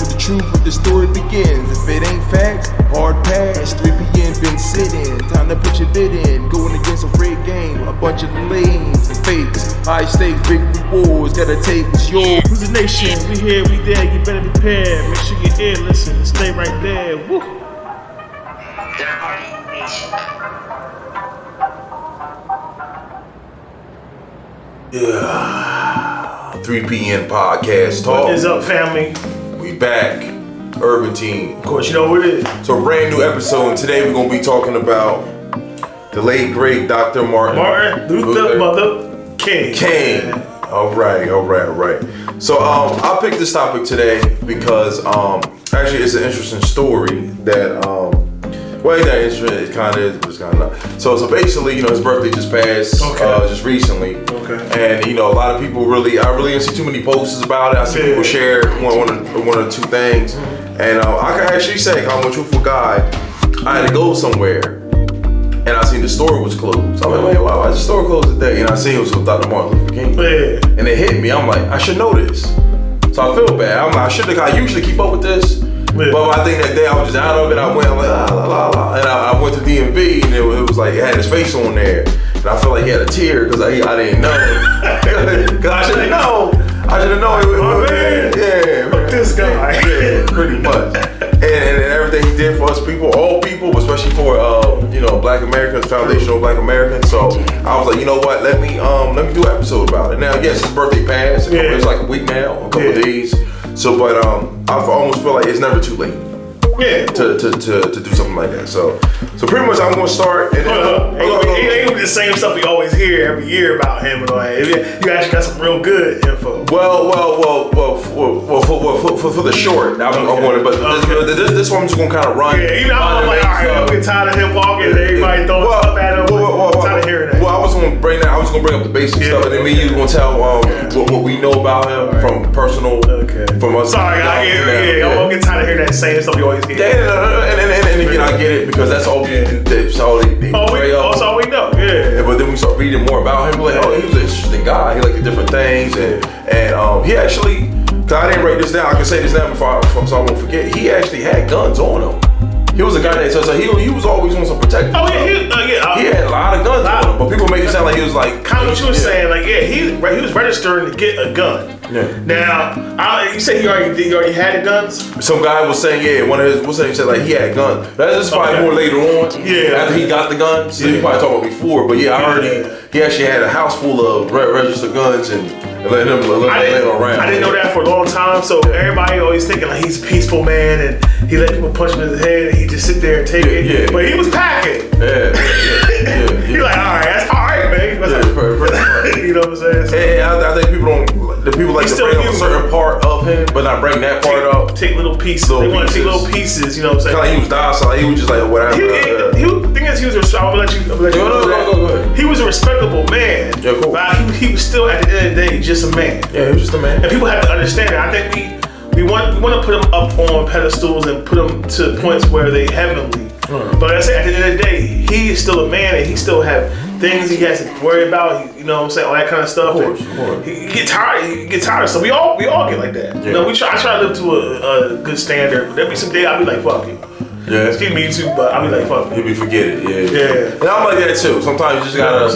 with the truth, where the story begins. If it ain't facts, hard pass. 3 p.m. been sitting, time to put your bid in. Going against a red game, a bunch of lanes and fakes. High stakes, big rewards, gotta take what's yours. Who's the nation? We here, we there, you better prepare. Make sure you're here, listen, stay right there. Woo! Third Party Nation. Yeah. 3 p.m. podcast talk. What is up, family? We back. Urban Team. Of course, you know what it is. So, a brand new episode. And today we're going to be talking about the late, great Dr. Martin Luther Mother King. All right. So, I picked this topic today because, actually, it's an interesting story that, well, that interesting, it kind of is, but it's kind of not. So basically, his birthday just passed, just recently. Okay. And, a lot of people I really didn't see too many posts about it. I see people share one or two things. And I can actually say, I'm a truthful guy, I had to go somewhere. And I seen the store was closed. I'm like, wait, why is the store closed today? And I seen it was with Dr. Martin Luther King. Yeah. And it hit me. I'm like, I should know this. So I feel bad. I'm like, I usually keep up with this. Yeah. But I think that day I was just out of it. I went, I'm like, la. And I went to DMV and it was like, it had his face on there. And I felt like he had a tear because I didn't know. Because I should have known. Yeah. Fuck this guy. Yeah, pretty much. And everything he did for us people, all people, especially for Black Americans, foundational Black Americans. So I was like, you know what? Let me do an episode about it. Now, yes, his birthday passed. It's like a week now, a couple of days. So, but I almost feel like it's never too late. Yeah. To do something like that. So pretty much I'm gonna start. And it ain't the same stuff we always hear every year about him and all that. You actually got some real good info. Well, for the short, I'm going to, but this one I'm just gonna kind of run. Yeah, even I'm like, all right, I'm getting tired of him talking and everybody throwing stuff at him. I'm tired of hearing that. Well, I was gonna bring up the basic stuff, and then me you gonna tell what we know about him from personal. From us. Sorry, I'm getting tired of hearing that same stuff we always hear. And again, I get it because that's all that's all they that's all we know. Yeah. But then we start reading more about him. Like, he was an interesting guy. He liked different things, and he actually. Cause I didn't write this down. I can say this now so I won't forget. He actually had guns on him. He was a guy that he was always on some protective. Oh yeah, he had a lot of guns on him, but people make it sound like he was like kind of what you were saying. Like he was registering to get a gun. Yeah. Now you said he already had the guns. Some guy was saying he said like he had guns. That's probably more later on. Yeah. After he got the guns, so he probably talked about before. But I heard he actually had a house full of registered guns and letting them lay around. I didn't know that for a long time. So everybody always thinking like he's a peaceful man and he let people punch him in the head and he just sit there and take it. Yeah. But he was packing. Yeah. He's like, all right, that's all right, man. You know what I'm saying? So, I think people like to bring up a certain part of him, but not bring that part up. Take little pieces. They want to take little pieces. You know what I'm saying? Kind of like he was docile. He was just like whatever. The thing is, he was. I'll let you. Go ahead. He was a respectable man. Yeah, cool. But he was still at the end of the day just a man. Yeah, he was just a man. And people have to understand that. I think we want to put him up on pedestals and put him to points where they heavenly. But I say at the end of the day, he is still a man and he still have things he has to worry about. You know what I'm saying? All that kind of stuff. Of course. He get tired. So we all get like that. Yeah. I try to live to a good standard. There'll be some day I'll be like, fuck it. Yeah. Excuse me too, but I'll be like, fuck it. You forget it. Yeah. And I'm like that too. Sometimes you just gotta,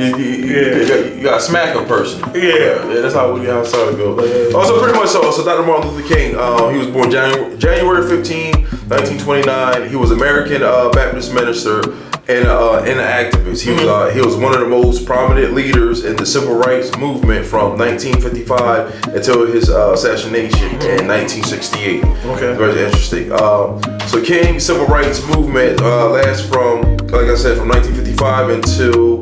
you gotta smack a person. Yeah. That's how it goes. So pretty much so Dr. Martin Luther King, he was born January 15, 1929. He was American Baptist minister and an activist. He was one of the most prominent leaders in the civil rights movement from 1955 until his assassination in 1968. Okay. Very interesting. So King's civil rights movement lasts from, like I said, from 1955 until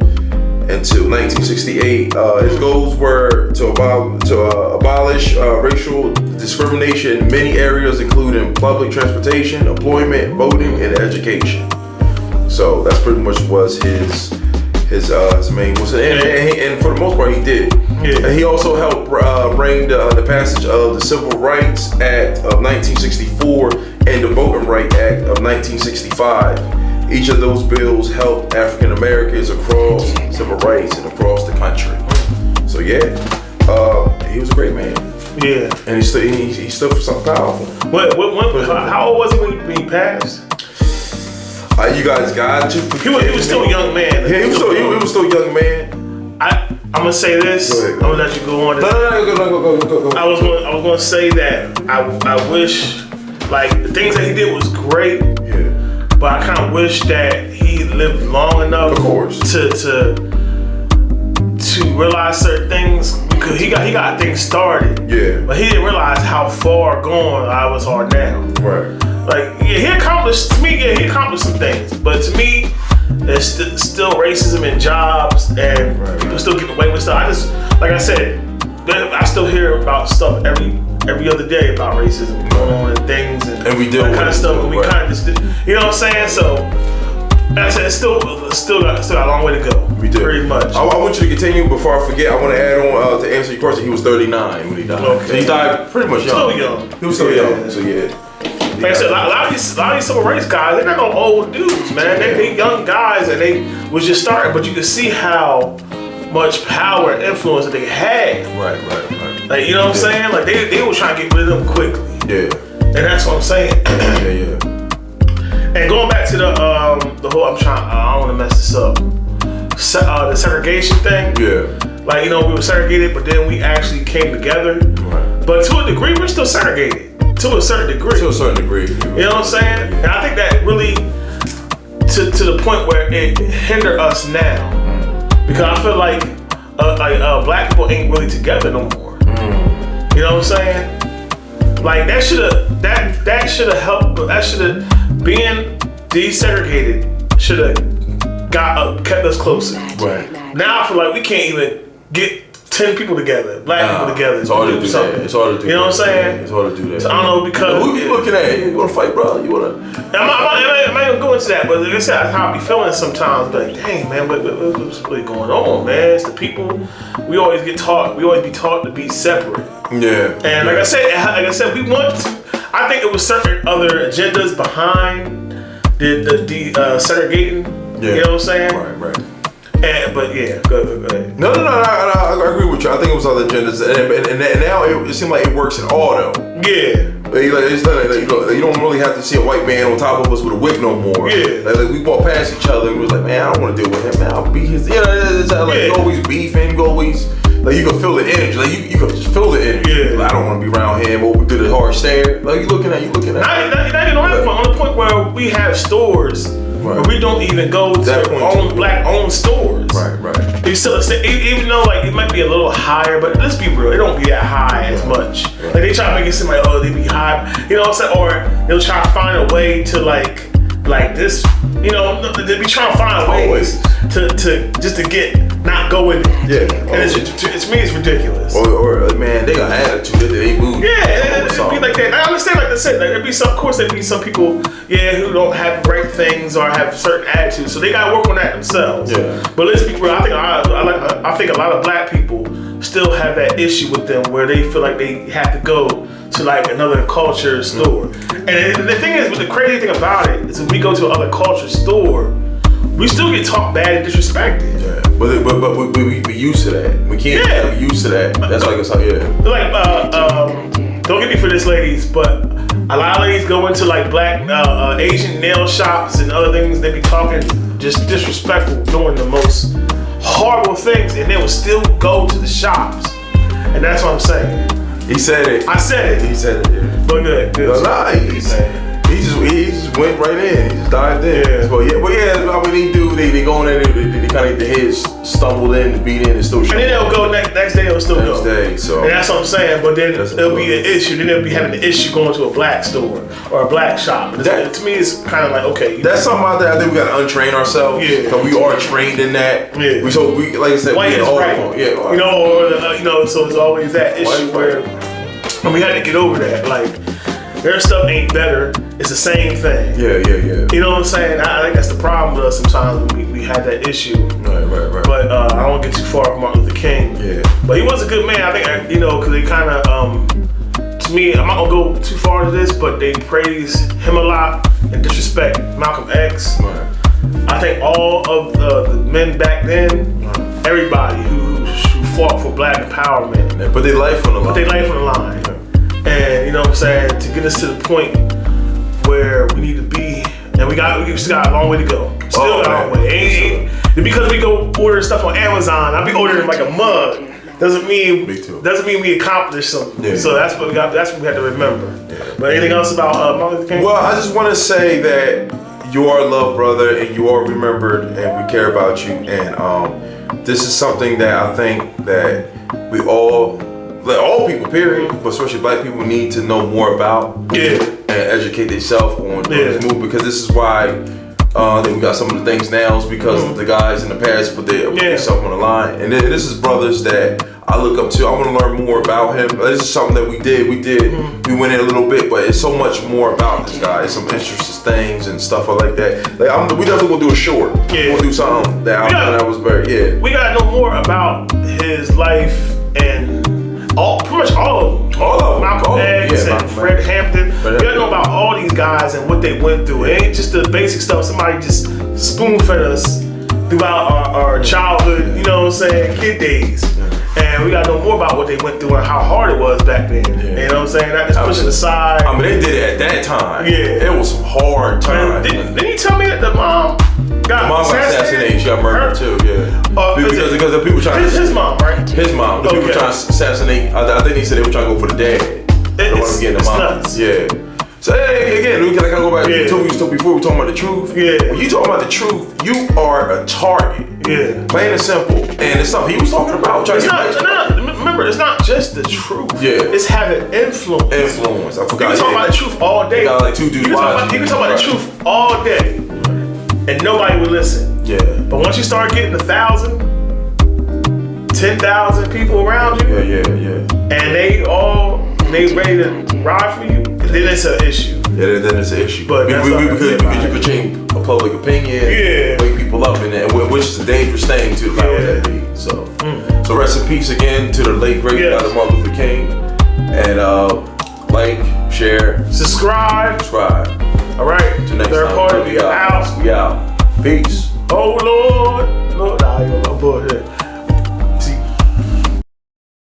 1968. His goals were to abolish racial discrimination in many areas, including public transportation, employment, voting, and education. So that's pretty much was his main goals, and for the most part he did. Yeah. And he also helped bring the passage of the Civil Rights Act of 1964 and the Voting Rights Act of 1965. Each of those bills helped African Americans across civil rights and across the country. So he was a great man. Yeah. And he stood for something powerful. How old was he when he passed? You guys got to. He was still a young man. Yeah, he was still a young man. I'm gonna say this. Go ahead. I'm gonna let you go on. Go. I was gonna say that I wish, like, the things that he did was great. Yeah. But I kind of wish that he lived long enough, Of course, to realize certain things, because he got things started. Yeah. But he didn't realize how far gone I was are now. Right. Like, yeah, he accomplished some things, but to me, there's still racism in jobs, and people still getting away with stuff. Like I said, I still hear about stuff every other day about racism going on and things and we deal that with kind of it stuff. still, And we right. kind of just, you know what I'm saying? So, like I said, it's still got a long way to go. We did. Pretty much. I want you to continue. Before I forget, I want to add on to answer your question. He was 39 when he died. Okay. And he died pretty much young. Still young. He was still young. So yeah. Like I said, a lot of these civil rights guys, they're not no old dudes, man. They young guys, and they was just starting. But you can see how much power and influence that they had. Right. Like, you know what I'm saying? Like, they were trying to get rid of them quickly. Yeah. And that's what I'm saying. Yeah. And going back to the whole, I don't want to mess this up. The segregation thing. Yeah. Like, you know, we were segregated, but then we actually came together. Right. But to a degree, we're still segregated. To a certain degree. To a certain degree. You know what I'm saying? And I think that really, to the point where it hinder us now. Because I feel like black people ain't really together no more. You know what I'm saying? Like, that should have helped. That should have, being desegregated should have kept us closer. Right. Now I feel like we can't even get 10 people together, black people together. It's hard to do something. that. It's hard to do. You know what I'm saying? It's hard to do that. So I don't know, because who you looking at? You want to fight, bro? You want to? I'm not gonna go into that, but like I said, that's how I be feeling sometimes. Like, dang, man, what's really going on, man? It's the people. We always be taught to be separate. Yeah. And like I said, I think it was certain other agendas behind the segregating. Yeah. You know what I'm saying? Right. But yeah, go ahead. No, I agree with you. I think it was other agendas, and now it seems like it works in all though. Yeah. It's like, you don't really have to see a white man on top of us with a whip no more. Yeah. Like we walk past each other and we was like, man, I don't want to deal with him, man. I'll beat his. You know, it's how, like, you always beefing, you always. Like, you can feel the energy. Like, you can just feel the energy. Yeah. Like, I don't want to be around him. Or we do the hard stare. Like, you looking at. Not even on that point. On the point where we have stores where we don't even go to black-owned stores. Right. You still, even though, like, it might be a little higher, but let's be real, it don't be that high as much. Like, they try to make it seem like, oh, they be high. You know what I'm saying? Or they'll try to find a way to, like this. You know, they be trying to find ways to just to get not go in there. Yeah. And to me, it's ridiculous. Or man, they got attitude. They move. Yeah, it'd be like that. I understand, like I said, like, of course there'd be some people, who don't have great things or have certain attitudes, so they gotta work on that themselves. Yeah. But let's be real. I think a lot of black people still have that issue with them where they feel like they have to go to like another culture store. And the thing is, the crazy thing about it is when we go to another culture store, we still get talked bad and disrespected. Yeah. But we used to that. We can't. Yeah. We used to that. That's like it's like Like, don't get me for this, ladies, but a lot of ladies go into like black, Asian nail shops and other things. They be talking just disrespectful, doing the most horrible things, and they will still go to the shops. And that's what I'm saying. He said it. I said it. He said it. Yeah. But good. No, he just went right in. He just dived in. Yeah. But I mean, they go in there. They kind of the heads stumbled in, beat in, and still. And then they'll go next day. They'll still go. Next day, so. And that's what I'm saying. But then it'll be an issue. Then they'll be having an issue going to a black store or a black shop. To me, it's kind of like, okay. That's something out there. I think we gotta untrain ourselves. Yeah. Because we are trained in that. Yeah. We like I said, white is right. Yeah. You know, so there's always that issue where we had to get over that. Like, their stuff ain't better. It's the same thing. Yeah. You know what I'm saying? I think that's the problem with us sometimes when we had that issue. Right. But I don't want to get too far from Martin Luther King. Yeah. But he was a good man. I think, because they kind of, to me, I'm not going to go too far to this, but they praise him a lot and disrespect Malcolm X. Right. I think all of the men back then, everybody who fought for black empowerment. They put their life on the line. Put their life on the line. And you know what I'm saying, to get us to the point where we need to be, and we still got a long way to go. Still got a long way. Ain't because we go order stuff on Amazon, I'll be ordering like a mug. Doesn't mean we accomplished something. Yeah. So that's what we got. That's what we have to remember. Yeah. But anything else about Martin Luther King? Well, I just want to say that you are loved, brother, and you are remembered, and we care about you. And this is something that I think that we all people, period, but especially black people, need to know more about. Yeah. And educate themselves on this move, because this is why we got some of the things now is because the guys in the past put themselves on the line. And this is brothers that I look up to. I want to learn more about him. This is something that we did. We went in a little bit, but it's so much more about this guy. It's some interesting things and stuff like that. Like we definitely gonna do a short. Yeah. We'll do something that was very We gotta know more about his life and pretty much all of them. Malcolm X and Fred Hampton. We gotta know about all these guys and what they went through. It ain't just the basic stuff somebody just spoon fed us throughout our childhood, you know what I'm saying, kid days. And we gotta know more about what they went through and how hard it was back then. You know what I'm saying? Not just pushing aside. I mean, they did it at that time. Yeah. It was some hard times. Didn't you tell me that the mom got assassinated? She got murdered too, because the people trying to... His mom, right? His mom. The people trying to assassinate. I think they said they were trying to go for the dad. It's nuts. Yeah. So again, we can go back to before we were talking about the truth. Yeah. When you talking about the truth, you are a target. Yeah. Plain and simple. And it's something he was talking about. Remember, it's not just the truth. Yeah. It's having influence. I forgot. You can talk about the truth all day. Got like two dudes you can talk about the truth all day. And nobody would listen. Yeah. But once you start getting 1,000, 10,000 people around you. Yeah. And they ready to ride for you, then it's an issue. Yeah, then it's an issue. But because you could change a public opinion, wake people up in it, which is a dangerous thing to the power that be. So rest in peace again to the late great Dr. Martin Luther King. And like, share, subscribe. All right. All right. Till next Third time. party, we out. We out. Peace.